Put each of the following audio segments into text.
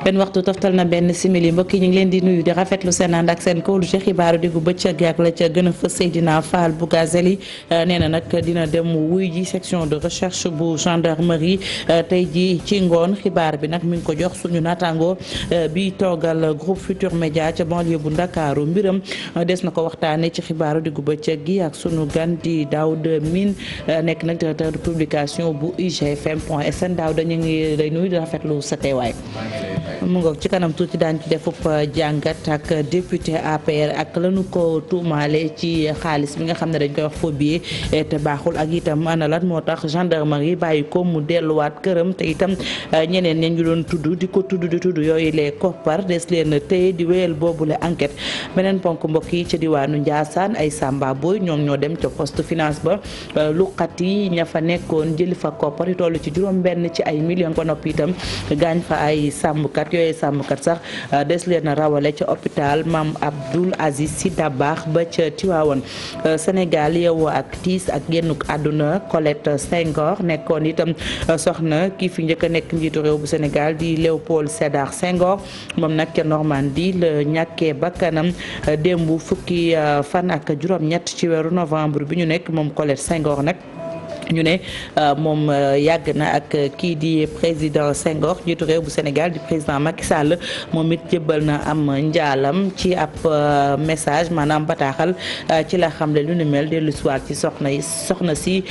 benn waxtu toftal na benn simili mbokk yi ñu ngi leen di nuyu di rafetlu seen ànd ak seen kóolu ci xibaaru diggu bëccëg ak la ca gën a fës Seydina Fall Bougazelli nee na nag dina dem wuy ji section de recherche bu gendarmerie tey ji ci ngoon xibaar bi nag mi ngi ko jox suñu naataango bi toogal groupe Futur Média ca banlieue bu Ndakaaru mbiram des na ko waxtaane ci xibaaru diggu bëccëg gi ak sunu gan di Daouda Mine nekk nag directeur de publication bu igfm.sn Daouda ñu ngi lay nuyu di rafetlu sa teewaay. mu ngoog ci kanam tuuti daañu ci defub jàngat ak député APR ak lañu ko tuumaale ci xaalis bi nga xam ne dañ koy wax faux billet te baaxul ak itam ana lan moo tax gendarmerie bàyyi ko mu delluwaat këram te itam ñeneen ña ñu doon tudd di tudd yooyu les koppar des leen téye di wéyal boobule enquête beneen ponk mbokk yi ca diwaanu Ndiassane ay Samba Boy ñoom ñoo dem ca poste finance ba luqat yi ña fa nekkoon jëli fa koppar yu toll ci juróom-benn ci ay millions ba noppi itam gaañ fa ay sàmmkat yooyu sàmmkat sax des leen rawale ca hôpital Mame Abdoul Aziz Sy Dabakh ba ca Tivaouane Sénégal yeewoo ak tiis ak génnuk àdduna Colette Senghor nekkoon itam soxna kii fi njëkk a nekk njiitu réew bu Sénégal di Léopold Sédar Senghor moom nag ca Normandie la ñàkkee bakkanam démb fukki fan ak juróom-ñett ci weeru novembre bi ñu nekk moom Colette Senghor nag ñu ne moom yàgg na ak kii di président Senghor njiitu réew bu Sénégal di président Macky Sall moom it jébbal na am njaalam ci ab message maanaam bataaxal ci la xamle lu ni mel dellu soir ci soxna si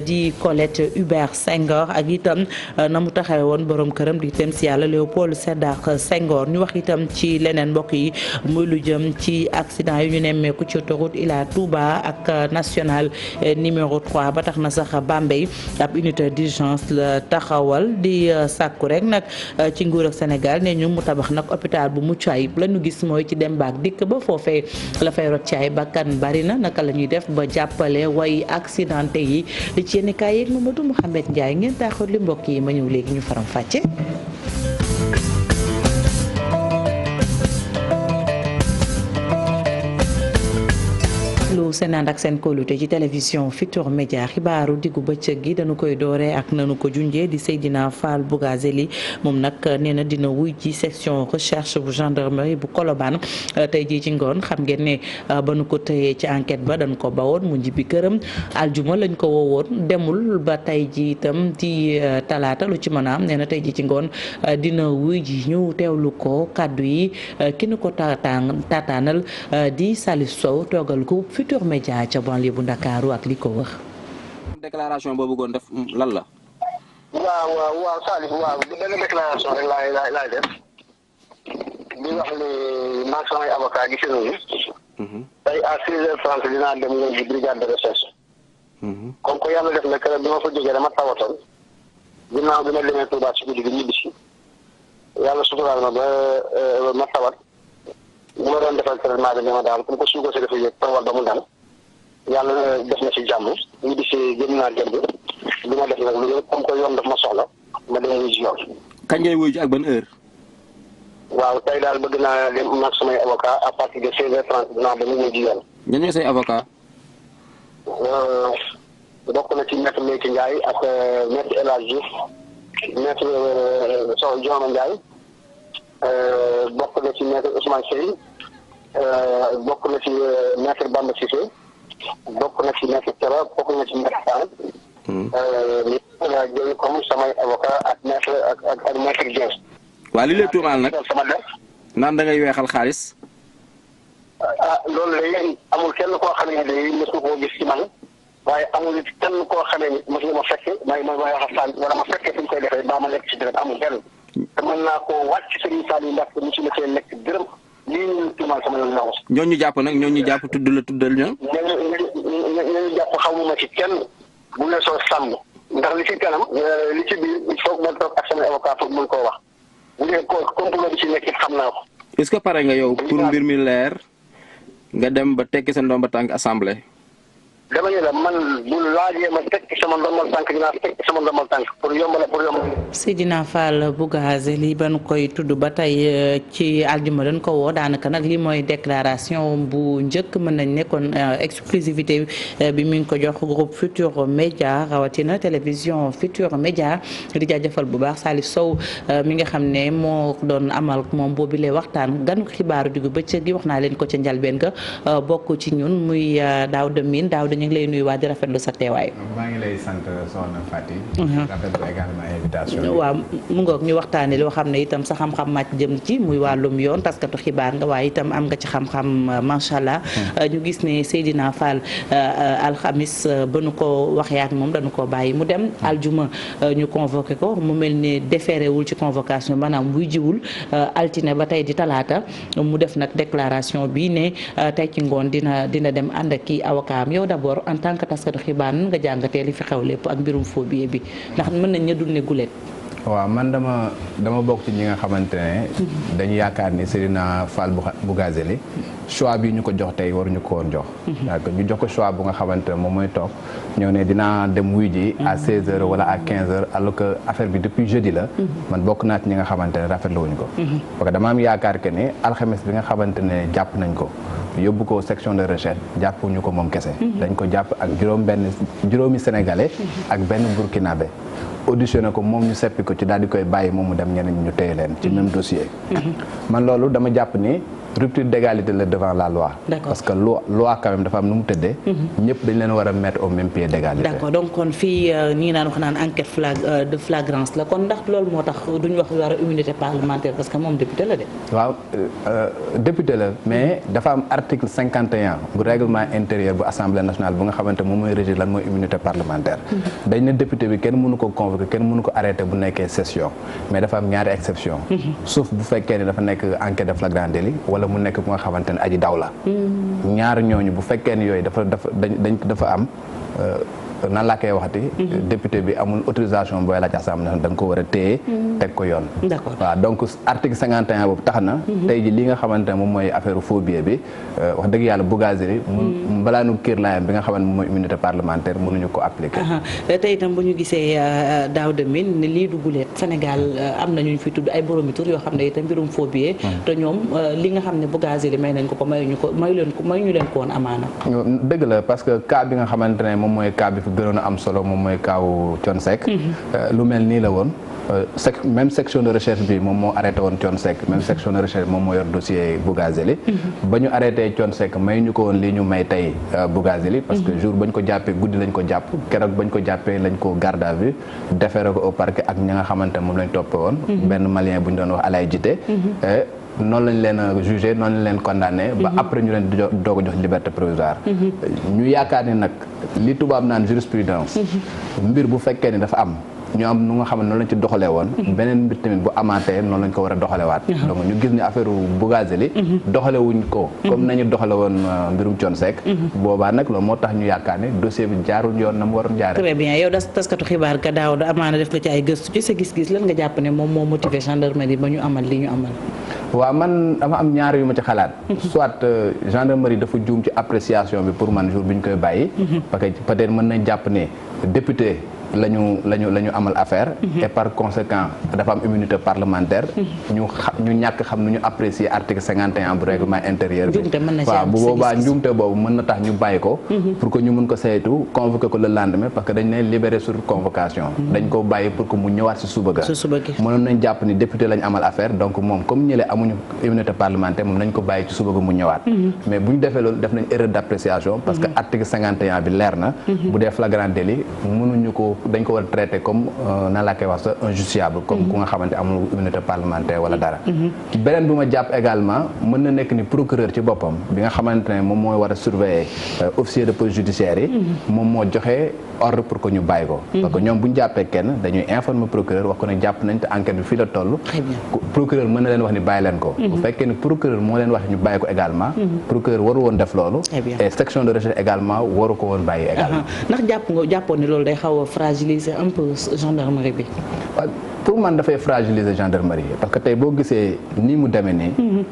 di Colette Hubert Senghor ak itam na mu taxawe woon borom këram di tem si yàlla Léopold Sédar Senghor ñu wax itam ci leneen mbokk yi muy lu jëm ci accident yu ñu nemmeeku ci autoroute Ila Touba ak national numéro 3 ba tax na sax Bambey ab unité d'urgence la taxawal di sàkku rek nag ci nguur ak Sénégal ne ñu mu tabax nag hôpital bu mucc ayib la ñu gis mooy ci dem baak dikk ba foofee la fay rot ci ay bakkan bari na naka la ñuy def ba jàppale way accidenté yi li ci yenn kaay yeeg Mamadou Mouhamed Ndiaye ngeen taaxoot li mbokk yi ma ñëw léegi ñu faram fàcce. seen ànd ak seen kóolute ci télévision Futur Média xibaaru diggu bëccëg gi dañu koy dooree ak nanu ko junjee di Seydina Fall Bougazelli moom nag nee na dina wuy ci section recherche bu gendarmerie bu Colobane tey jii ci ngoon xam ngeen ne ba nu ko tëyee ci enquête ba dañ ko bawoon mu njibbi këram aljuma lañ ko woowoon demul ba tey ji itam di talaata lu ci mën a am nee na tey ji ci ngoon dina wuy ji ñu teewlu ko kàddu yi ki nu ko taataanal di Salif Sow toogal ko Futur Média ca banlieue bu Ndakaaru ak li ko wër. déclaration boobu bëggoon def lan la. waaw Salif waaw benn déclaration rek laay def di wax ni maag samay avocat gis nañu. tey à 6h30 dinaa dem ñëw ci brigade de recherche. comme que yàlla def na keroog bi ma fa jógee dama tawatoon ginnaaw bi ma demee Touba ci guddi gi ñibbi si yàlla suturaal ma ba ma tawat. bu ma doon defal traitement bi dama daal comme que suuga si dafa yëg tawal ba mu dal yàlla def na si jàmm ñu di si gën naa jënd li ma def nag lu comme que yoon daf ma soxla ma dem wuyu ji yoon. kañ ngay wuyu ji ak ban heure. waaw tey daal bëgg naa dem mag samay avocat à partir de 16h30 dinaa dem wuyu ji yoon. ñan ñooy say avocat. bokk na ci maître Leyti Ndiaye ak maître El Hadj Diouf maître Sow Dioma Ndiaye. bokk na ci maître Ousmane Seye bokk na ci maître Bamba Cissé bokk na ci maître Thiaba bokk na ci maître Fall. jël comme samay avocat ak maître ak maître Dieng. waa li lay tuumaal nag sama def naan da ngay weexal xaalis. loolu léegi amul kenn koo xam ne léegi mos nga koo gis ci man waaye amul kenn koo xamee ni mos nga ma fekk may wax ak Sall wala ma fekkee fi ñu koy defee ba ma lekk ci dërëm amul benn. te mën naa koo wàcc Serigne Saliou ndax mu ci la see lekk dërëm lii ñu tuumaal sama yoon naa ko. ñooñu jàpp nag ñooñu jàpp tuddal ñoom. ñooñu jàpp xamuma ci kenn bu ne soo sàmm ndax li ci kanam li ci biir il faut que ma toog ak sama avocat pour mën koo wax bu dee complot bi ci nekk it xam naa ko. est-ce que pare nga yow pour mbir mi leer nga dem ba tekki sa ndomba tànk assemblée. dama ne la man bu laajee ma teg sama ndombal tànk dinaa teg sama ndombal tànk pour yombal. Seydina Fall Bougazelli ba nu koy tudd ba tey ci aljuma dañ ko woo daanaka nag li mooy déclaration bu njëkk mën nañ ne kon exclusivité bi mi ngi ko jox groupe Futurs Médias rawatina télévision Futurs Médias di jaajëfal bu baax Salif Sow mi nga xam ne moo doon amal moom boobilee waxtaan ganu xibaaru diggu bëccëg gi wax naa leen ko ca njalbeen ga bokk ci ñun muy Daouda Mine Daouda ñu ngi lay nuyu waa di rafetlu sa teewaay. maa ngi lay sant soxna Fati. rafetlu également invitation. waaw mu ngoog ñu waxtaanee loo xam ne itam sa xam-xam màcc jëm ci muy wàllum yoon taskatu xibaar nga waaye itam am nga ci xam-xam macha allah. ñu gis ne Seydina Fall alxamis ba nu ko waxee ak moom dañu ko bàyyi mu dem aljuma ñu convoqué ko mu mel ni déféré wul ci convocation maanaam wuy jiwul altine ba tey di talaata mu def nag déclaration bi ne tey ci ngoon dina dem ànd ak kii avocat am yow d'abord en tant que taskatu xibaar nan nga jàngatee li fi xew lépp ak mbirum phobie bi ndax mën nañ ña dul ne gulet. waaw man dama bokk ci ñi nga xamante ne dañu yaakaar ni Seydina Fall Bougazelli choix bi ñu ko jox tey waruñu ko woon jox. ñu jox ko choix bu nga xamante ne moom mooy toog ñëw ne dinaa dem wuy ji à 16h wala à 15h alors que affaire bi depuis jeudi la. man bokk naa ci ñi nga xamante ne rafetlu wuñ ko. parce que dama am yaakaar que ne alxames bi nga xamante ne jàpp nañ ko. yóbbu ko section de recherche jàppuñu ko moom kese. dañ ko jàpp ak juróomi sénégalais. ak benn burkinabé. auditionné ko moom ñu seppi ko ci daal di koy bàyyi moom mu dem ñeneen ñu téye leen ci même dossier. man loolu dama jàpp ni rupture d'égalité la devant la loi. parce que loi quand même dafa am nu mu tëddee. ñëpp dañ leen war a mettre au même pied d'égalité. d'accord donc kon fii nii naan wax naan enquête de flagrance la kon ndax loolu moo tax duñ wax war a immunité parlementaire parce que moom député la de. waaw député la mais dafa am article 51 bu règlement intérieur bu assemblée nationale bu nga xamante moom mooy régir lan mooy immunité parlementaire. dañ ne député bi kenn mënu ko convoquer kenn mënu ko arrêter bu nekkee session mais dafa am ñaari exception sauf bu fekkee ne dafa nekk enquête de flagrant délit wala mu nekk bu nga xamante ne aji daw la. ñaar ñooñu bu fekkee ne yooyu dafa am. nan laa koy waxati. député bi amul autorisation booy laaj assemblée da nga ko war a téye. teg ko yoon. d'accord waaw donc article 51 boobu tax na. tey ji li nga xamante ne moom mooy affaire phobie bi wax dëgg yàlla Bougazelli balaa nu kër laayam bi nga xamante moom mooy immunité parlementaire mënuñu ko appliquer. tey itam bu ñu gisee Daouda Mine ne lii du guleet Sénégal am na ñu fi tudd ay boromi tur yoo xam ne itam mbirum phobie te ñoom li nga xam ne Bougazelli may nañ ko mayu ñu leen ko woon amaana. dëgg la parce que cas bi nga xamante ne moom mooy cas bi gënoon a am solo moom mooy kaawu Thione Seck lu mel nii la woon même section de recherche bi moom moo arrêté woon Thione Seck même section de recherche moom moo yor dossier Bougazelli ba ñu arrêté Thione Seck may ñu ko woon lii ñu may tey Bougazelli parce que jour bañ ko jàppee guddi lañ ko jàpp keroog bañ ko jàppee lañ ko garde à vue déféré ko au parquet ak ñi nga xamante moom lañ toppee woon benn malien bu ñu doon wax Alay Jité noonu lañ leen jugé noonu lañ leen condamné ba après ñu leen doog a jox liberté provisoire ñu yaakaar ni nag li tubaab naan jurisprudence mbir bu fekkee ni dafa am ñu am nu nga xam ne noonu lañ ci doxalee woon beneen mbir tamit bu amaatee noonu lañ ko war a doxalewaat donc ñu gis ni affaire Bougazelli doxale wuñ ko comme nañu doxale woon mbirum Thione Seck boobaa nag loolu moo tax ñu yaakaar ne dossier bi jaarul yoon na mu waroon jaare très bien yow taskatu xibaar ga daaw da amaana def nga ci ay gëstu ci sa gis-gis lan nga jàpp ne moom moo motivé gendarmerie ba ñu amal li ñu amal waaw man dama am ñaar yu ma ci xalaat soit gendarmerie dafa juum ci appréciation bi pour man jour bi ñu koy bàyyi parce que peut-être mën nañ jàpp ne député la ñu amal affaire et par conséquent dafa am immunité parlementaire ñu ñàkk xam nu ñu apprécier article 51 bu règlement intérieur bi waaw bu boobaa njuumte boobu mën na tax ñu bàyyi ko pour que ñu mun ko saytu convoqué ko le lendemain parce que dañ ne libéré sur convocation dañ ko bàyyi pour que mu ñëwaat si suba ga mënoon nañ jàpp ni député lañ amal affaire donc moom comme ñële amuñu immunité parlementaire moom nañ ko bàyyi ci suba ga mu ñëwaat mais bu ñu defee loolu def nañ erreur d'appréciation parce que article 51 bi leer na bu dee flagrant délit mënuñu ko dañ ko war a traité comme nan laa koy wax sax injusticiable comme ku nga xamante amul immunité parlementaire wala dara beneen bi ma jàpp également mën na nekk ni procureur ci boppam bi nga xamante ne moom mooy war a surveiller officier de police judiciaire yi moom moo joxe ordre pour que ñu bàyyi ko parce que ñoom bu ñu jàppee kenn dañuy informer procureur wax ko ne jàpp nañ te enquête bi fii la toll procureur mën na leen wax ni bàyyi leen ko bu fekkee ni procureur moo leen wax ñu bàyyi ko également procureur waru woon def loolu et section de recherche également waru ko woon bàyyi également ndax jàppoon ni loolu day xaw a fragiliser un peu gendarmerie bi pour man dafay fragiliser gendarmerie parce que tey boo gisee nii mu demee nii.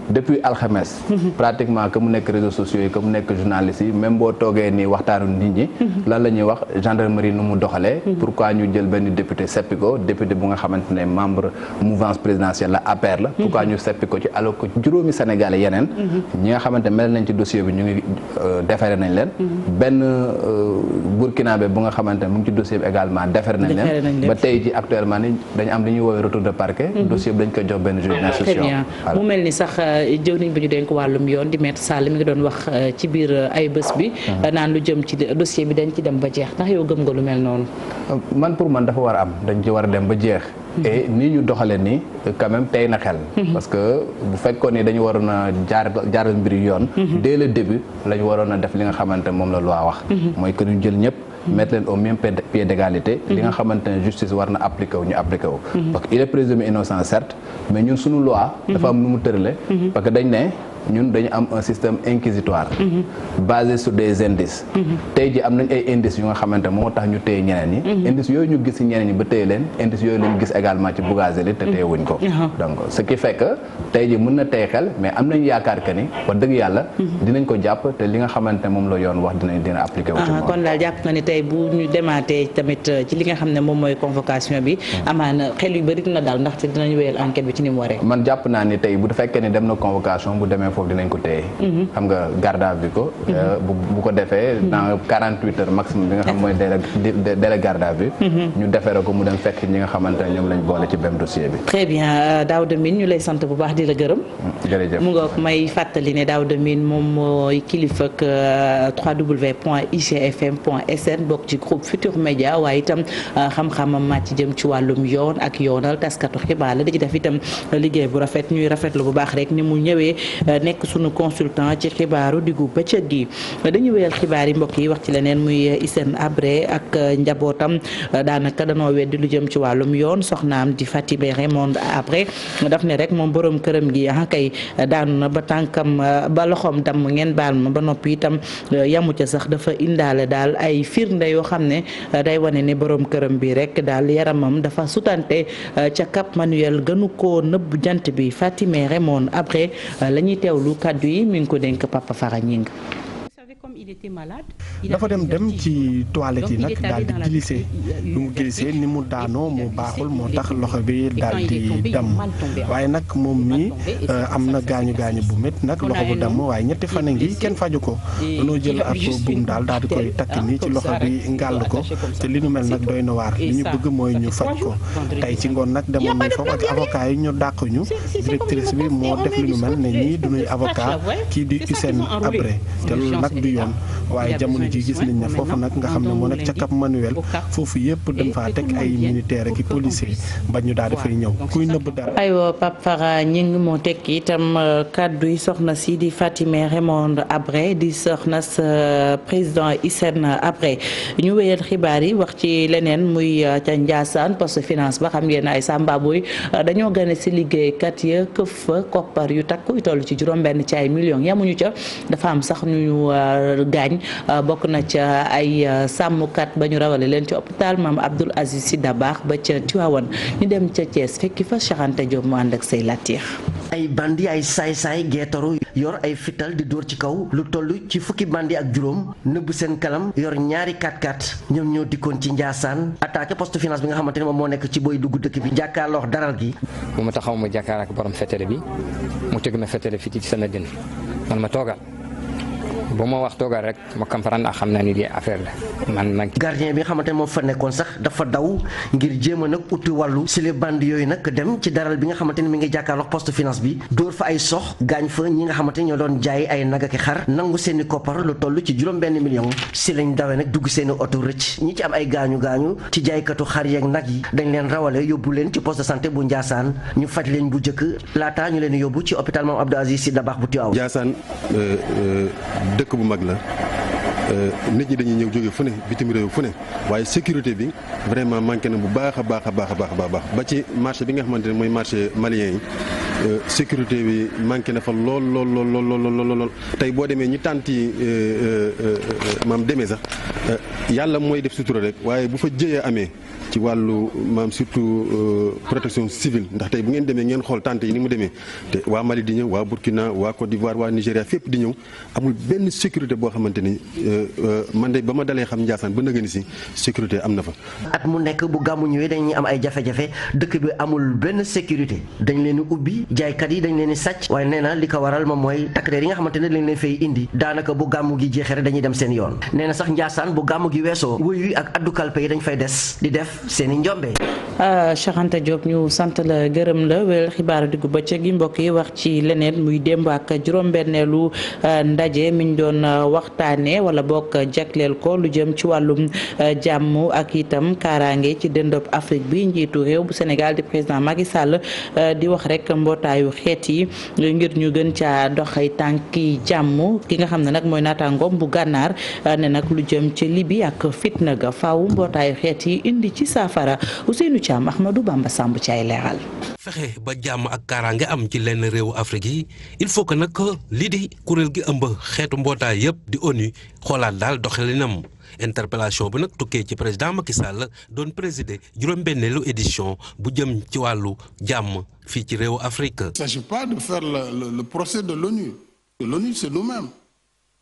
depuis alxames. pratiquement que mu nekk réseaux sociaux yi que mu nekk journalistes yi même boo toogee nii waxtaanu nit ñi. lan la ñuy wax gendarmerie nu mu doxalee. pourquoi ñu jël benn député seppi ko député bu nga xamante ne membre mouvance présidentielle la APR la. pourquoi ñu seppi ko ci alors que juróomi Sénégalais yeneen. ñi nga xamante mel nañ ci dossier bi ñu ngi déféré nañ leen. benn burkinabé bu nga xamante ne mu ngi ci dossier bi également déféré nañ leen. ba tey ji actuellement ni dañu am li ñuy woowee retour de parquet. dossier bi dañ ko jox benn juge d'instruction. mu mel ni sax jëwriñ bi ñu dénk wàllum yoon di Maître Sall mi ngi doon wax ci biir ay bés bi. naan lu jëm ci dossier bi dañ ci dem ba jeex ndax yow gëm nga lu mel noonu. man pour man dafa war a am dañ ci war a dem ba jeex. et nii ñu doxalee nii quand même tey na xel. parce que bu fekkoon ni dañu waroon a jaaral mbir yoon. dès le début la ñu waroon a def li nga xamante moom la loi wax. mooy que ñu jël ñëpp. mettre leen au même pied d'égalité. li nga xamante ne justice war na appliqué wu ñu appliqué wu. parce que il est présumé innocent certes mais ñun suñu loi. dafa am nu mu tërale. parce que dañ ne ñun dañu am un système inquisitoire. basé sur des indices. tey ji am nañ ay indices yu nga xamante moo tax ñu téye ñeneen ñi. indices yooyu ñu gis ci ñeneen ñi ba téye leen indices yooyu lañu gis également ci Bougazelli te téye wuñ ko. donc ce qui fait que tey ji mën na téye xel mais am nañu yaakaar que ni wax dëgg yàlla. dinañ ko jàpp te li nga xamante moom la yoon wax dina appliqué wu ci moom. kon daal jàpp nga ni tey bu ñu demaatee tamit ci li nga xam ne moom mooy convocation bi. amaana xel yu bëri dina daal ndaxte dinañ wéyal enquête bi ci ni mu waree. man jàpp naa ni tey bu fekkee ni dem na convocation bu demee foofu dinañ ko téye. xam nga garde à vue ko. bu ko defee dans 48 heures maximum bi nga xam mooy délai garde à vue. ñu defeere ko mu dem fekk ñi nga xamante ne ñoom lañ boole ci même dossier bi. très bien Daouda Mine ñu lay sant bu baax di la gërëm. jërëjëf mu nga may fàttali ne Daouda Mine moom mooy kilifa ak www.igfm.sn bokk ci groupe Futur Média waaye itam xam-xamam màcc jëm ci wàllum yoon ak yoonal taskatu xibaar la di ci def itam liggéey bu rafet ñuy rafetlu bu baax rek ni mu ñëwee nekk sunu consultant ci xibaaru diggu bëccëg gi. dañu wéyal xibaar yi mbokk yi wax ci leneen muy Hissène Habré ak njabootam daanaka danoo weddi lu jëm ci wàllum yoon soxnaam di Fatimé Raymond Habré daf ne rek moom borom këram gi kay daanu na ba tànkam ba loxoom damm ngeen baal ma ba noppi itam yamu ca sax dafa indaale daal ay firnde yoo xam ne day wane ne borom këram bi rek daal yaramam dafa sutante ca Cap Manuel gënu ko nëbb jant bi Fatimé Raymond Habré la ñuy teewlu kàddu yi mi ngi ko dénk Papa Fara Ñing. dafa dem ci toilette yi nag daal di glissé lu mu glissé ni mu daanoo moo baaxul moo tax loxo bi daal di damm waaye nag moom mi am na gaañu bu métti nag loxo bu damm waaye ñetti fan a ngi kenn faju ko dañoo jël ab buum daal di koy takk nii ci loxo bi ngàll ko te li nu mel nag doy na waar li ñu bëgg mooy ñu faj ko tey ci ngoon nag demoon nañ foofu ak avocat yi ñu dàq ñu directrice bi moo def li nu mel ne ñii duñuy avocat kii di Hissène Habré te loolu nag du yoon waaye jamono ji gis nañ ne foofu nag nga xam ne moo nekk ca Cap Manuel foofu yëpp dañ faa teg ay militaire ak i policier ba ñu daal di fay ñëw kuy nëbb dara. aywa Pape Fara Ñing moo tekki itam kàddu yi soxna si di Fatimé Raymond Habré di soxna sa président Hissène Habré ñu wéyal xibaar yi wax ci leneen muy ca Ndiassane poste finance ba xam ngeen ay sàmbaboy dañoo gane si liggéeykat ya këf fa koppar yu takku yu toll ci juróom-benn ci ay millions yamuñu ca dafa am sax ñu gaañ bokk na ca ay sàmmkat ba ñu rawale leen ci hôpital Maam Abdoul Aziz Sy Dabakh ba ca Tivaouane ñu dem ca Thiès fekki fa Cheikh Anta Diop mu ànd ak say latir ay bandi ay saay-saay geetaru yor ay fital di dóor ci kaw lu toll ci fukki bandi ak juróom nëbb seen kalam yor ñaari 4x4 ñoom ñoo dikkoon ci Ndiassane attaqué poste finance bi nga xamante ne moom moo nekk ci booy dugg dëkk bi jàkkaarloo daral gi bu ma taxaw ma jàkkaar ak borom fetele bi mu tëgg ma fetele fii ci sama dënn man ma toogal bu ma wax toogal rek ma comprendre ak xam naa ni di affaire la man gardien bi nga xamante ne moo fa nekkoon sax dafa daw ngir jéem a nag uti wàllu si les bandes yooyu nag dem ci daral bi nga xamante ne mi ngi jàkkaarloo poste finance bi dóor fa ay sox gaañ fa ñi nga xamante ne ñoo doon jaay ay nag ak xar nangu seeni koppar lu toll ci juróom-benn million si lañ dawee nag dugg seeni oto rëcc ñi ci am ay gaañu ci jaaykatu xar yeeg nag yi dañ leen rawale yóbbu leen ci poste de santé bu Ndiassane ñu faj leen bu njëkk laata ñu leen yóbbu ci hôpital Maam Abdou Aziz Sy Dabakh bu Tivaouane. Ndiassane dëkk bu mag la nit ñi dañuy ñëw jóge fu ne bitim réew fu ne waaye sécurité bi vraiment manqué na bu baax a baax ba ci marché bi nga xamante ne mooy marché malien yi sécurité bi manqué na fa lool tey boo demee ñu tànti maam demee sax yàlla mooy def sutura rek waaye bu fa jëyee amee ci wàllu maam surtout protection civile ndax tey bu ngeen demee ngeen xool tànt yi ni mu demee te waa Mali di ñëw waa Burkina waa Côte d'Ivoire waa Nigéria fépp di ñëw amul benn sécurité boo xamante ni man de ba ma dalee xam Ndiassane ba nëgëni si sécurité am na fa. at mu nekk bu gàmmu ñëwee dañuy am ay jafe-jafe dëkk bi amul benn sécurité dañ leen di ubbi jaaykat yi dañ leen di sàcc waaye nee na li ko waral moom mooy takk der yi nga xamante ne dañ leen fay indi daanaka bu gàmmu gi jeexee rek dañuy dem seen yoon nee na sax Ndiassane bu gàmmu gi weesoo wuyu yi ak addu kalpe yi dañ fay des di def seeni njombe. Cheikh Anta Diop ñu sant la gërëm la wéyal xibaaru diggu bëccëg gi mbokk yi wax ci leneen muy démb ak juróom-benneelu ndaje mi ñu doon waxtaanee wala bokk jagleel ko lu jëm ci wàllum jàmm ak itam kaaraange ci dëndëb Afrique bi njiitu réew bu Sénégal di président Macky Sall di wax rek mbootaayu xeet yi ngir ñu gën caa doxay tànki jàmm ki nga xam ne nag mooy naataangoom bu gànnaar ne nag lu jëm ci Libi ak fitna ga faaw mbootaayu xeet yi indi ci saafara Ousseynou Thiam Ahmadou Bamba Samb ci ay leeral. fexe ba jàmm ak kaaraange am ci lenn réewu Afrique yi il faut que nag lii di kuréel gi ëmb xeetu mbootaay yëpp di ONU xoolaat daal doxalinam interpellation bi nag tukkee ci président Macky Sall doon présider juróom-benneelu édition bu jëm ci wàllu jàmm fii ci réewu Afrique. Il ne s'agit pas de faire le procès de l'ONU. L'ONU c'est nous-mêmes.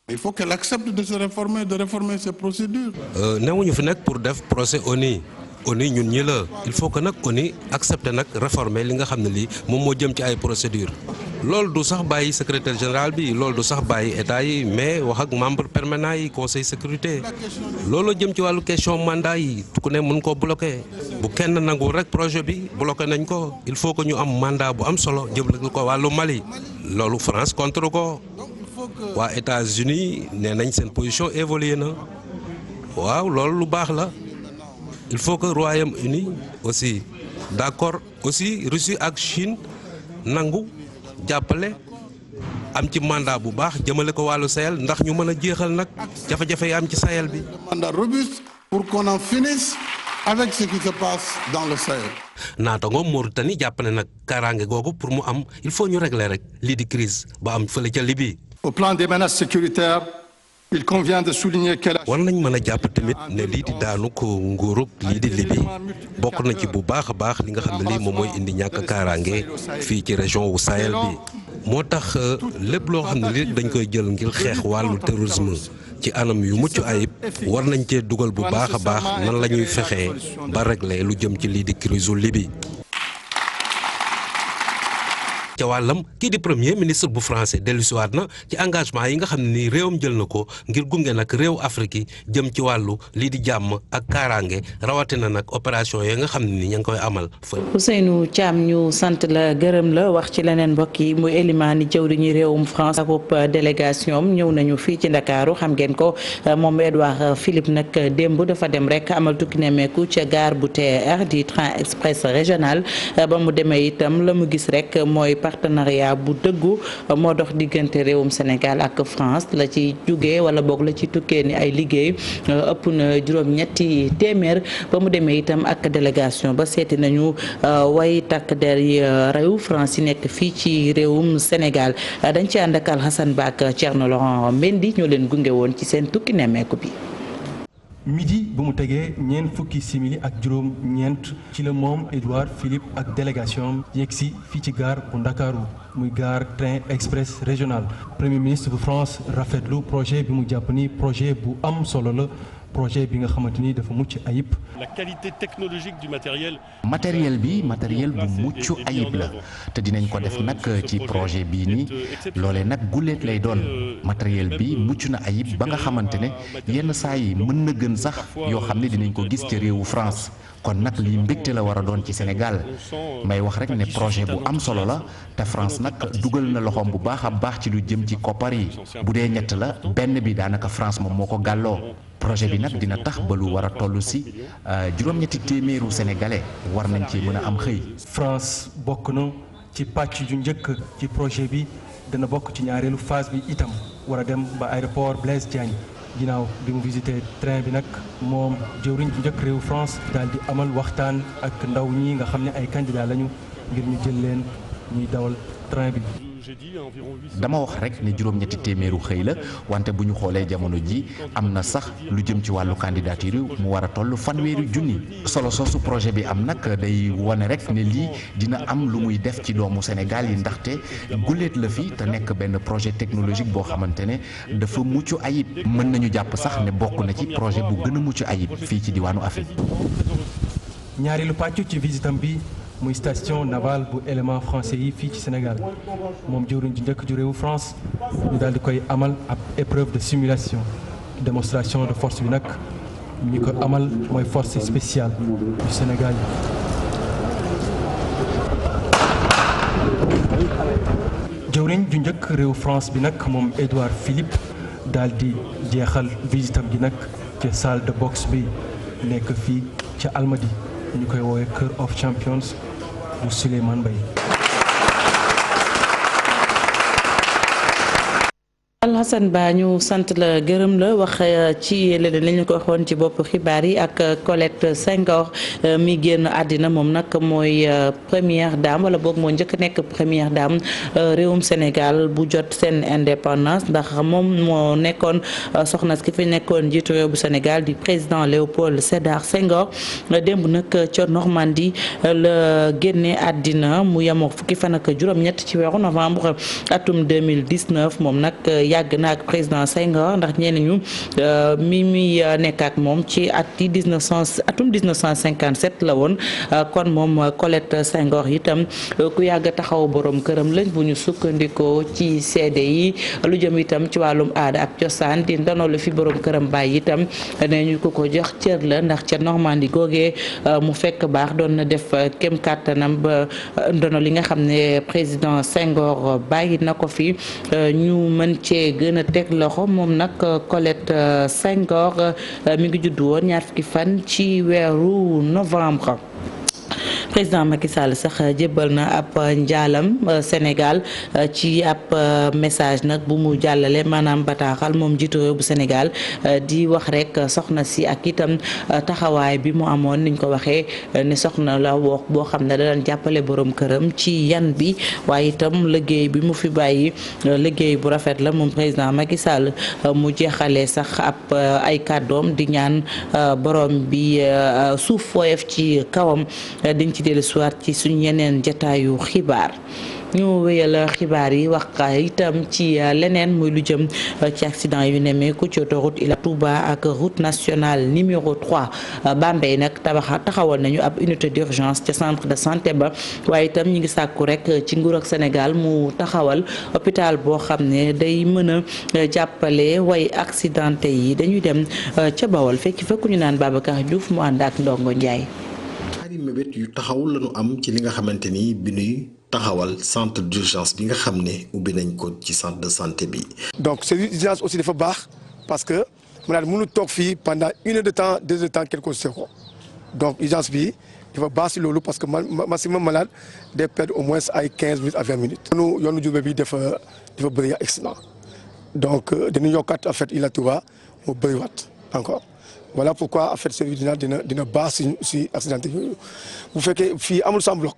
Il faut qu'elle accepte de se réformer, de réformer ses procédures. newuñu fi nag pour def procès ONU. ONU ñun ñi la il faut que nag ONU accepté nag réformer li nga xam ne lii moom moo jëm ci ay procédures loolu du sax bàyyi secrétaire général bi loolu du sax bàyyi état yi mais wax ak membre permanent yi conseil sécurité loolu jëm ci wàllu question mandat yi ku ne mën koo bloqué bu kenn nangu rek projet bi bloqué nañ ko il faut que ñu am mandat bu am solo jëmale ko wàllu Mali loolu France contre ko waa États-Unis nee nañ seen position évolué na waaw loolu lu baax la. Il faut que Royaume-Uni aussi d'accord aussi Russie ak Chine nangu jàppale am ci mandat bu baax jëmale ko wàllu Sahel ndax ñu mën a jeexal nag jafe-jafe yi am ci Sahel bi. Mandat robuste pour qu'on en finisse avec ce qui se passe dans le Sahel. naataango Mauritanie jàpp ne nag kaaraange googu pour mu am il faut ñu régler rek lii di crise ba am fële ca Libye. Au plan des menaces sécuritaires. Il convient de souligner qu'elle a... war nañ mën a jàpp tamit ne lii di daanu ko nguurug lii di Libye bokk na ci bu baax a baax li nga xam ne lii moom mooy indi ñàkk kaaraange fii ci région wu Sahel bi moo tax lépp loo xam ne lii dañ koy jël ngir xeex wàllu terrorisme ci anam yu mucc ayib war nañ cee dugal bu baax a baax nan la ñuy fexee ba régler lu jëm ci lii di crise Libye. ca wàllam kii di premier ministre bu français dellusiwaat na ci engagement yi nga xam ne nii réewam jël na ko ngir gunge nag réew Afrique yi jëm ci wàllu lii di jàmm ak kaaraange rawatina nag opération yi nga xam ne ni ña ngi koy amal fa. Ousseynou Thiam ñu sant la gërëm la wax ci leneen mbokk yi muy Elimani jëwriñu réewum France ak délégation ñëw nañu fii ci Ndakaaru xam ngeen ko moom Edouard Philippe nag démb dafa dem rek amal tukki nemmeeku ca gare bu TER di train express régional ba mu demee itam la mu gis rek mooy partenariat bu dëggu moo dox diggante réewum Sénégal ak France la ci jugee wala boog la ci tukkee ni ay liggéey ëpp na juróom-ñetti téeméer ba mu demee itam ak délégation ba seeti nañu way takk der yi réew France yi nekk fii ci réewum Sénégal dañ ci ànd ak Alhassane Ba ak Thierno Laurent Mendy ñoo leen gunge woon ci seen tukki nemmeeku bi. midi bu mu tegee ñeent fukki simili ak juróom ñeent ci la moom Edouard Philippe ak délégation yegg si fii ci gare bu Ndakaaru muy gare train express régional premier ministre bu France rafetlu projet bi mu jàpp ni projet bu am solo la projet bi nga xamante ni dafa mucc ayib. La qualité technologique du matériel. matériel bu mucc ayib la te dinañ ko def nag ci projet bii nii loolee nag guléet lay doon matériel bi mucc na ayib ba nga xamante ne yenn saa yi mën na gën sax yoo xam ne dinañ ko gis ci réewu France kon nag lii mbégte la war a doon ci Sénégal may wax rek ne projet bu am solo la te France nag dugal na loxoom bu baax a baax ci lu jëm ci koppar yi bu dee ñett la benn bi daanaka France moom moo ko gàlloo. projet bi nag dina tax ba lu war a toll si juróom-ñetti téeméeru sénégalais war nañ ci mën a am xëy. France bokk na ci pàcc yu njëkk ci projet bi dana bokk ci ñaareelu phase bi itam war a dem ba aéroport Blaise Diagne ginnaaw bi mu visité train bi nag moom jëwriñ ci njëkk réew France daal di amal waxtaan ak ndaw ñi nga xam ne ay candidat lañu ngir ñu jël leen ñuy dawal train bi. dama wax rek ne juróom-ñetti téeméeru xëy la wante bu ñu xoolee jamono ji am na sax lu jëm ci wàllu candidature yi mu war a toll fanweeri junni solo soosu projet bi am nag day wone rek ne lii dina am lu muy def ci doomu Sénégal yi ndaxte guléet la fi te nekk benn projet technologique boo xamante ne dafa mucc ayib mën nañu jàpp sax ne bokk na ci projet bu gën a mucc ayib fii ci diwaanu Afrique. ñaareelu pàcc ci visitam bi muy station navale bu élément français yi fii ci Sénégal moom jëwriñ ji njëkk ju réewu France ñu daal di koy amal ab épreuve de simulation démonstration de force bi nag ñi ko amal mooy force spéciale du Sénégal yi. jëwriñ ju njëkk réewu France bi nag moom Édouard Philippe daal di jeexal visitam gi nag ca salle de boxe bi nekk fii ca Almadies ñu koy woowee Cœur of Champions bu Souleymane Baye. Alhassane Ba ñu sant la gërëm la wax ci leneen li ñu ko waxoon ci bopp xibaar yi ak Colette Senghor mi génn àddina moom nag mooy première dame wala boog moo njëkk nekk première dame réewum Sénégal bu jot seen indépendance ndax moom moo nekkoon soxna ki fi nekkoon njiitu réew bu Sénégal di président Léopold Sédar Senghor démb nag ca Normandie la génne àddina mu yemoo fukki fan ak juróom-ñett ci weeru novembre atum 2019 moom nag yàgg na ak président Senghor ndax ñenn ñu mi muy nekk ak moom ci atum 1957 la woon kon moom Colette Senghor itam ku yàgg taxaw borom këram lañ bu ñu sukkandikoo ci seede yi lu jëm itam ci wàllum aada ak cosaan di ndono lu fi borom këram bàyyi itam ne ñu ko jox cër la ndax ca Normandie googee mu fekk baax doon na def kem kàttanam ba ndono li nga xam ne président Senghor bàyyi na ko fi ñu mën cee gën a teg loxo moom nag Colette Senghor mi ngi juddu woon ñaar fukki fan ci weeru novembre. président Macky Sall sax jébbal na ab njaalam Sénégal ci ab message nag bu mu jàllale maanaam bataaxal moom jiitu réew bu Sénégal di wax rek soxna si ak itam taxawaay bi mu amoon niñ ko waxee ne soxna la wax boo xam ne da daan jàppale borom këram ci yan bi waaye itam liggéey bi mu fi bàyyi liggéey bu rafet la moom président Macky Sall mu jeexalee sax ab ay kàddoom di ñaan borom bi suuf fooyef ci kawam diñ ci dellu soir ci suñu yeneen jataayu xibaar ñu wéyal xibaar yi wax itam ci leneen muy lu jëm ci accident yu nemmeeku ci autoroute Ila Touba ak route nationale numéro 3 Bambey nag taxawal nañu ab unité d'urgence ca centre de santé ba waaye itam ñu ngi sàkku rek ci nguur ak Sénégal mu taxawal hôpital boo xam ne day mën a jàppale way accidenté yi dañuy dem ca Bawol fekk fekku ñu naan Babacar Diouf mu ànd ak Ndongo Ndiaye. ñaari mébét yu taxaw lañu am ci li nga xamante ni bi nuy taxawal centre d'urgence bi nga xam ne ubbi nañ ko ci centre de santé bi. donc service d'urgence aussi dafa baax parce que malade mënu toog fii pendant 1 heure de temps 2 heures de temps kenn ko seet ko donc urgence bi dafa baax si loolu parce que maximum malade day perdre au moins ay 15 minutes à 20 minutes. yoonu Diourbel bi dafa bëri accident donc dañu yokkaat en fait Ila Touba mu bëriwaat encore. voilà pourquoi en fait service dina baax si accidenté yooyu bu fekkee fii amul sans bloc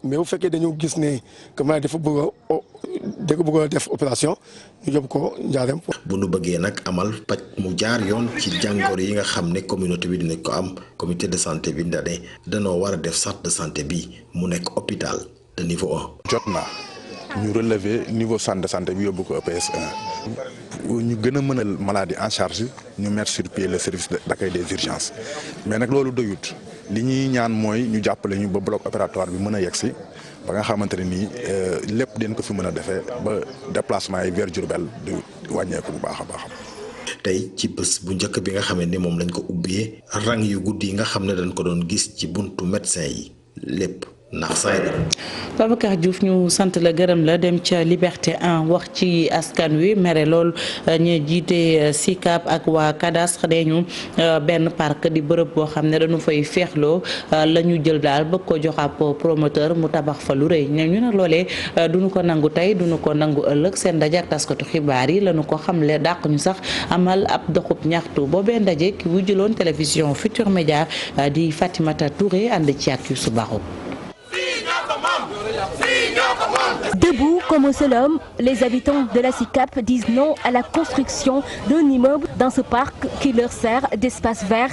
mais bu fekkee dañoo gis ne que malade dafa bëgg a def opération ñu yóbbu ko Njaareem. bu nu bëggee nag amal paj mu jaar yoon ci jàngoro yi nga xam ne communauté bi dinañ ko am comité de santé bi ndane danoo war a def centre de santé bi mu nekk hôpital de niveau 1. jot na ñu relever niveau centre de santé bi yóbbu ko EPS 1 ñu gën a mën a maladie en charge ñu mettre sur pied le service d'accueil des urgences mais nag loolu doyut li ñuy ñaan mooy ñu jàppale ñu ba bloc opératoire bi mën a yegsi ba nga xamante ne nii lépp den ko fi mën a defee ba déplacement yi vers Diourbel di wàññeeku bu baax a baax. tey ci bés bu njëkk bi nga xam ne moom lañ ko ubbee rang yu guddi yi nga xam ne dañ ko doon gis ci buntu médecin yi lépp. ndax saay bi. Babacar Diouf ñu sant la gërëm la dem ca Liberté 1 wax ci askan wi mere lool ñu jiite SICAP ak waa cadastre ñu benn parc di bërëb boo xam ne dañu fay feexloo la ñu jël daal bëgg ko jox ab promoteur mu tabax fa lu rëy ñu ne loolee duñu ko nangu tey duñu ko nangu ëllëg seen ndaje ak taskatu xibaar yi lañu ko xamle dàq ñu sax amal ab doxub ñaxtu boobee ndaje ki wu jëloon télévision Futur Média di Fatimata Touré ànd ci ak Youssou Barou. Debout comme un seul homme, les habitants de la SICAP disent non à la construction d'un immeuble dans ce parc qui leur sert d'espace vert.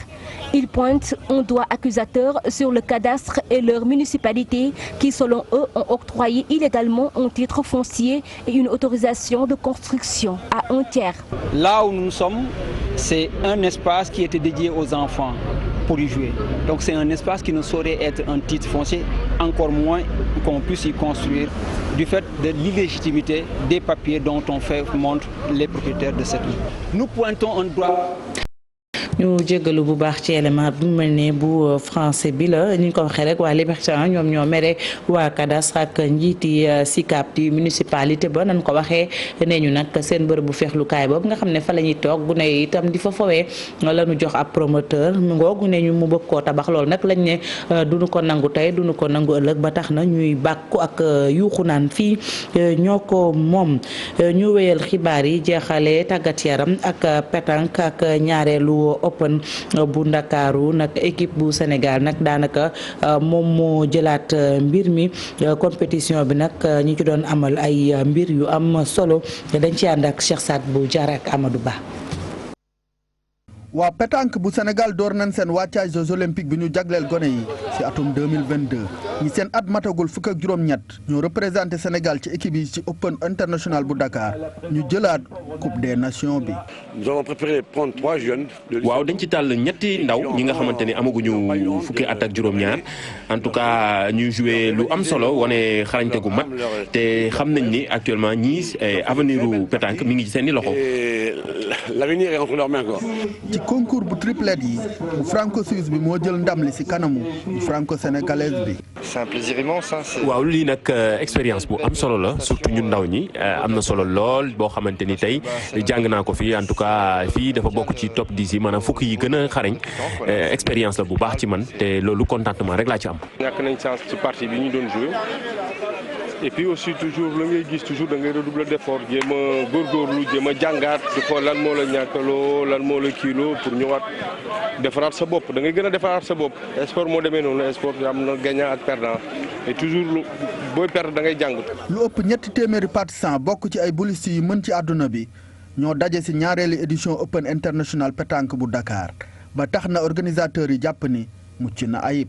Ils pointent un doigt accusateur sur le cadastre et leur municipalité qui, selon eux, ont octroyé illégalement un titre foncier et une autorisation de construction à un tiers. Là où nous sommes, c'est un espace qui était dédié aux enfants pour y jouer. Donc c'est un espace qui ne saurait être un titre foncier, encore moins qu'on puisse y construire du fait de l'illégitimité des papiers dont on fait montre les propriétaires de cette île. Nous pointons un doigt. ñu jéggalu bu baax ci élément bu mel ne bu français bi la ni ñu ko waxee rek waa Liberté ñoom ñoo mere waa cadastre ak njiiti SICAP di municipalité ba nañ ko waxee nee ñu nag seen bërëb bu feexlukaay boobu nga xam ne fa la ñuy toog gune yi itam di fa fowee la ñu jox ab promoteur mu ngoogu ne ñu mu bëgg koo tabax loolu nag lañ ne duñu ko nangu tey duñu ko nangu ëllëg ba tax na ñuy bàkku ak yuuxu naan fii ñoo ko moom. ñu wéyal xibaar yi jeexale tàggat yaram ak pétanque ak ñaareelu Open bu Ndakaaru nag équipe bu Sénégal nag daanaka moom moo jëlaat mbir mi compétition bi nag ñi ci doon amal ay mbir yu am solo dañ ci ànd ak Cheikh Sadbou Diarra ak Amadou Ba. waa pétanque bu Sénégal door nañ seen wàccaay Jeux olympiques bi ñu jagleel gone yi ci atum 2022 ñi seen at matagul fukk ak juróom-ñett ñoo représenté Sénégal ci équipe yi ci Open international bu Dakar ñu jëlaat coupe des nations bi. nous avons préféré prendre 3 jeunes. waaw dañ ci tàll ñetti ndaw ñi nga xamante ni amaguñu fukki at ak juróom-ñaar en tout cas ñuy joué lu am solo wane xarañte gu mat te xam nañ ni actuellement ñii avenir u pétanque mi ngi ci seen i loxo. l'avenir est entre leurs mains quoi. concours bu triplette yi bu franco-suisse bi moo jël ndam li ci kanamu bu franco-sénégalaise bi. c'est un plaisir immense. waaw lii nag expérience bu am solo la surtout ñun ndaw ñi am na solo lool boo xamante ni tey jàng naa ko fii en tout cas fii dafa bokk ci top 10 yi maanaam fukk yi gën a xarañ expérience la bu baax ci man te loolu contentement rek laa ci am. ñàkk nañ chance ci partie bi ñu doon jouer et puis aussi toujours la ngay gis toujours da ngay redoubler d'effort jéem a góorgóorlu jéem a jàngaat di xool lan moo la ñàkkaloo lan moo la kiiloo pour ñëwaat defaraat sa bopp da ngay gën a defaraat sa bopp sport moo demee noonu sport am na gagnant ak perdant et toujours booy perdre da ngay jàng. lu ëpp ñetti téeméeri partisans bokk ci ay bolistes yi mën ci àdduna bi ñoo daje ci ñaareelu édition Open international pétanque bu Dakar ba tax na organisateurs yi jàpp ni mucc na ayib.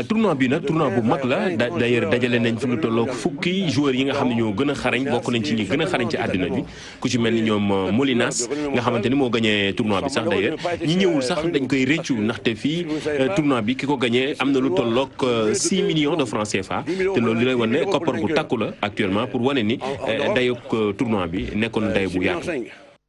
tournoi bi nag tournoi bu mag la d'ailleurs dajale nañ fi lu tolloog fukki joueurs yi nga xam ne ñoo gën a xarañ bokk nañ ci ñi gën a xarañ ci àddina bi ku ci mel ni ñoom Molinas nga xamante ni moo gagné tournoi bi sax d'ailleurs ñi ñëwul sax dañ koy réccu ndaxte fii tournoi bi ki ko gagné am na lu tolloog 6 millions de francs CFA te loolu li lay wane ne koppar bu takku la actuellement pour wane ni dayoog tournoi bi nekkoon dayo bu yaatu.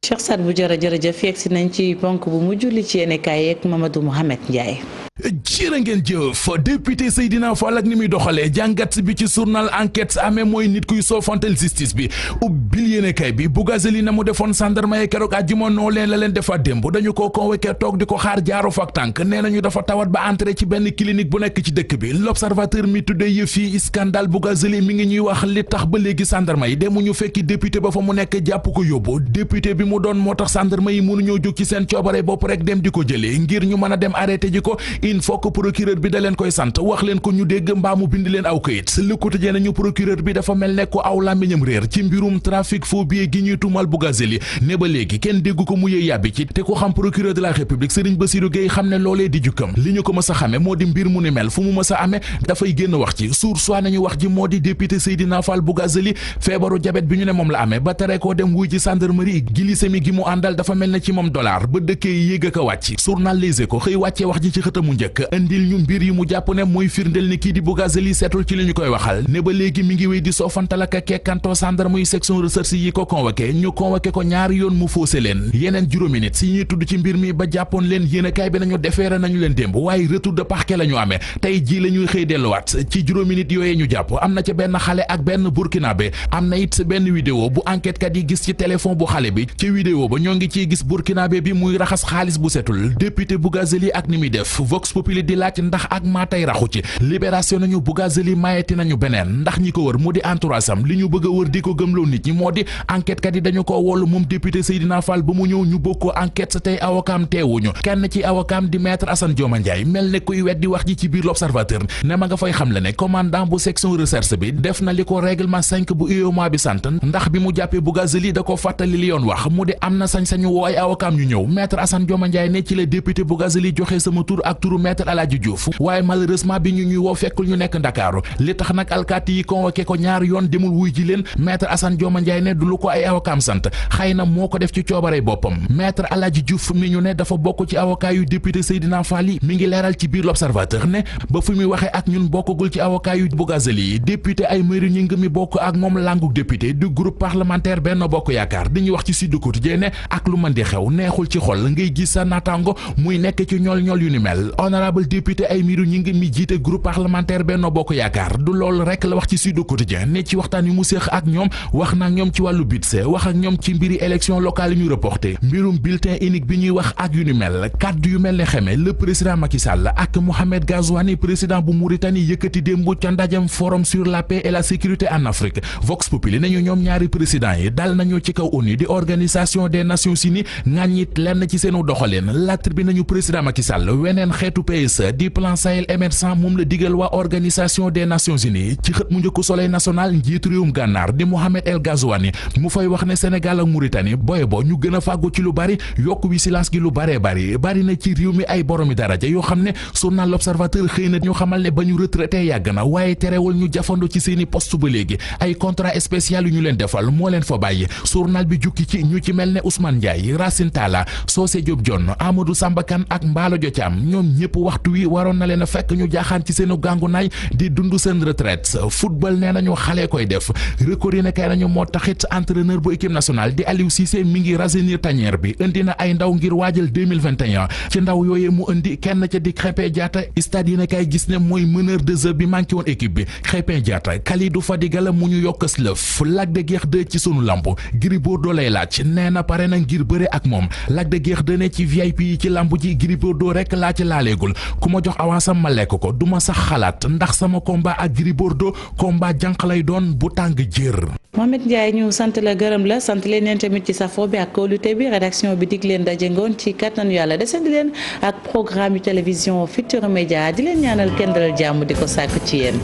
Cheikh Sadbou Diarra jërëjëf yegg si nañ ci ponk bu mujj li ci yéene kaay yeeg Mamadou Mohamed Ndiaye. jërë ngeen jëf député Seydina Fall ak ni muy doxalee jàngat bi ci journal enquête amee mooy nit kuy soofantal justice bi ubbil yéene kay bi Bougazelli na mu defoon gendarme yi keroog àjjuma noo leen la leen defaat démb dañu ko convoqué toog di ko xaar jaaro fak tànk nee nañu dafa tawat ba entré ci benn clinique bu nekk ci dëkk bi l'observateur mi tuddee yëf yi scandale Bougazelli mi ngi ñuy wax li tax ba léegi gendarme yi demuñu fekki député ba fa mu nekk jàpp ko yóbbu député bi mu doon moo tax gendarme yi mënuñoo jóg ci seen coobare bopp rek dem di ko jëlee ngir ñu mën a dem arrêté ji ko il faut que procureur bi da leen koy sant wax leen ko ñu dégg mbaa mu bind leen aw këyit Le Quotidien nañu procureur bi dafa mel ne ko aw làmmiñam réer ci mbirum trafic faux billets gi ñuy tuumal Bougazelli ne ba léegi kenn dégg ko mu yëy yàbbi ci te ko xam procureur de la République Serigne Bassirou Gueye xam ne loolee di jukkam li ñu ko mës a xame moo di mbir mu ni mel fu mu mës a amee dafay génn wax ci source nañu wax ji moo di député Seydina Fall Bougazelli feebaru jabet bi ñu ne moom la amee ba tere koo dem wuy ji gendarmerie glycémie gi mu àndal dafa mel ne ci moom dollar ba dëkkee yéeg a ko wàcc journal Les Échos xëy wàccee wax ji ci xëtamu njëkk indil ñu mbir yi mu jàpp ne mooy firndeel ni kii di Bougazelli seetul ci li ñu koy waxal ne ba léegi mi ngi wéy di soofantal ak kekkantoo gendarme yu section recherche yi ko convoqué ñu convoqué ko ñaari yoon mu faussé leen yeneen juróomi nit si ñuy tudd ci mbir mi ba jàppoon leen yéenekaay bi nañu defeere nañu leen démb waaye retour de parquet la ñu amee tey jii la ñuy xëy delluwaat ci juróomi nit yooyee ñu jàpp am na ca benn xale ak benn burkinabé am na it benn vidéo bu enquête kat yi gis ci téléphone bu xale bi ci vidéo ba ñoo ngi ciy gis burkinabé bi muy raxas xaalis bu setul député Bougazelli ak ni muy def Vox Vox Populi di laaj ndax ak maa tey raxu ci libération nañu Bougazelli mayeti nañu beneen ndax ñi ko wër mu di entourage am li ñu bëgg a wër di ko gëmloo nit ñi moo di enquête kat yi dañu ko wollu moom député Seydina Fall ba mu ñëw ñu bokk ko enquête sa tey avocat teewuñu kenn ci avocat di maître Assane Dioma Ndiaye mel ne kuy weddi wax ji ci biir l'Observateur ne ma nga fay xam le ne commandant bu section recherche bi def na li ko règlement 5 bu UEMOA bi sant ndax bi mu jàppee Bougazelli da ko fàttali li yoon wax mu di am na sañ-sañu woo ay avocat ñu ñëw maître Assane Dioma Ndiaye ne ci la député Bougazelli joxe sama tur ak turu maître Aladji Diouf waaye malheureusement bi ñu ñuy woo fekkul ñu nekk Ndakaaru li tax nag alkaati yi convoqué ko ñaar yoon demul wuy ji leen maître Assane Dioma Ndiaye ne du lu ko ay avocat sant xëy na moo ko def ci coobarey boppam maître Aladji Diouf mi ñu ne dafa bokk ci avocat yu député Seydina Fall yi mi ngi leeral ci biir l'Observateur ne ba fu muy waxee ak ñun bokkagul ci avocat yu Bougazelli yi député ay Aymérou Gningue mi bokk ak moom languk député du groupe parlementaire Benno Bokk Yaakaar dañuy wax ci Sud Quotidien ne ak lu mën di xew neexul ci xol ngay gis sa naataango muy nekk ci ñool yu ni mel honorable député Aymérou Gningue mi jiite groupe parlementaire Benno Bokk Yaakaar du loolu rek la wax ci Sud Quotidien ne ci waxtaan yu mu séex ak ñoom wax na ak ñoom ci wàllu budget wax ak ñoom ci mbiri élection locale yi ñu reporté mbirum bulletin unique bi ñuy wax ak yu ni mel kaddu yu mel ne xeme le président Macky Sall ak Mohamed Ghazouani président bu Mauritanie yëkkati démb ca ndajam forum sur la paix et la sécurité en Afrique Vox Populi nañu ñoom ñaari président yi dal nañu ci kaw ONU di organisation des Nations Unies ŋàññit lenn ci seenu doxalin La Tribune nañu président Macky Sall weneen xeetu PSE di plan Sahel émergent moom la digal waa organisation des Nations Unies ci xët mu njëkku Soleil national njiitu réewum Gànnaar di Mohamed El Ghazouani mu fay wax ne Sénégal ak Mauritanie boye bo ñu gën a fàggu ci lu bari yokk wi silence gi lu baree bari na ci réew mi ay boromi daraja yoo xam ne journal L'Observateur xëy na ñu xamal ne ba ñu retraité yàgg na waaye terewul ñu jafandu ci seeni poste ba léegi ay contrat spécial yu ñu leen defal moo leen fa bàyyi journal bi jukki ci ñu ci mel ne Ousmane Ndiaye Racine Talla Socé Diop Dione Amadou Samba Kane ak Mballo Dia Thiam ñoom ñëpp waxtu wi waroon na leen a fekk ñu jaaxaan ci seenu gàngunaay di dund seen retraite football nee nañu xale koy def record yi ne kay nañu moo taxit entraîneur bu équipe nationale di Aliou Cissé mi ngi rajeunir tanière bi indi na ay ndaw ngir waajal 2021 ci ndaw yooyee mu indi kenn ca di Krépin Diatta stade yi ne kay gis ne mooy meneur de jeu bi manqué woon équipe bi Krépin Diatta Kalidou Fadiga la mu ñu yokkas lëf Lac de Guiers 2 ci sunu lamb Gris Bordeaux lay laaj nee na pare na ngir bëre ak moom Lac de Guiers 2 ne ci VIP yi ci lamb ji Gris Bordeaux rek laa ci laaleegul ku ma jox avance am ma lekk ko du ma sax xalaat ndax sama combat ak Gris Bordeaux combat jànq lay doon bu tàng jër. Mohamed Ndiaye ñu sant la gërëm la sant leen yéen tamit ci safo bi ak kóolute bi rédaction bi dig leen daje ngoon ci kattanu yàlla desandi leen ak programme yu télévision Futurs Médias di leen ñaanal kenn dalal jàmm di ko sàkk ci yéen.